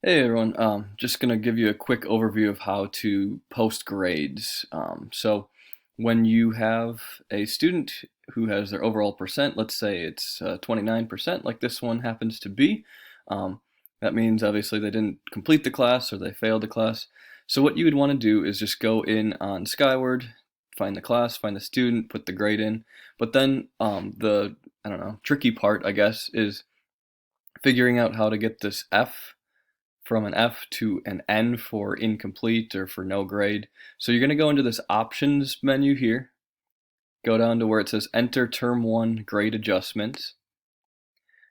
Hey everyone, just gonna give you a quick overview of how to post grades. So when you have a student who has their overall percent, let's say it's 29%, like this one happens to be, um, that means obviously they didn't complete the class or they failed the class. So what you would want to do is just go in on Skyward, find the class, find the student, put the grade in. But then I don't know, tricky part, I guess, is figuring out how to get this F from an F to an N for incomplete or for no grade. So you're going to go into this options menu here, go down to where it says enter term 1 grade adjustments,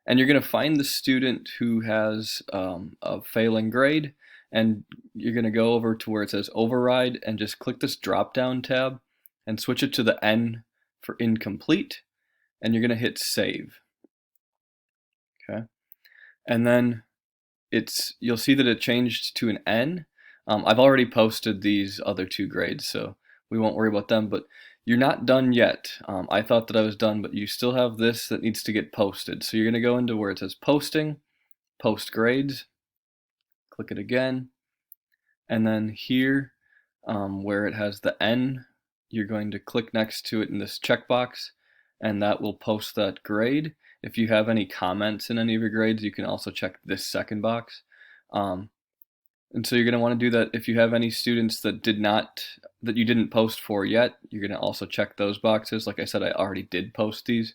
and you're going to find the student who has a failing grade, and you're going to go over to where it says override and just click this drop down tab and switch it to the N for incomplete, and you're going to hit save. Okay, and then you'll see that it changed to an N. I've already posted these other two grades, so we won't worry about them, but you're not done yet. I thought that I was done, but you still have this that needs to get posted. So you're going to go into where it says posting, post grades, click it again, and then here where it has the N, you're going to click next to it in this checkbox, and that will post that grade. If you have any comments in any of your grades, you can also check this second box. Um, and so you're going to want to do that if you have any students that you didn't post for yet. You're going to also check those boxes. Like I said, I already did post these.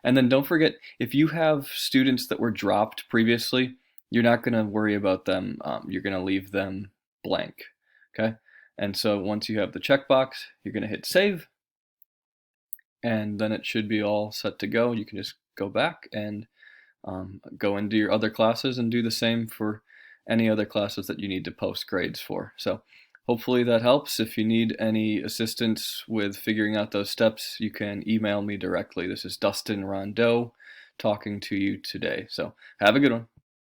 And then don't forget, if you have students that were dropped previously, you're not going to worry about them. You're going to leave them blank. Okay. And so once you have the checkbox, you're going to hit save, and then it should be all set to go. You can just go back and go into your other classes and do the same for any other classes that you need to post grades for. So hopefully that helps. If you need any assistance with figuring out those steps, you can email me directly. This is Dustin Rondeau talking to you today. So have a good one.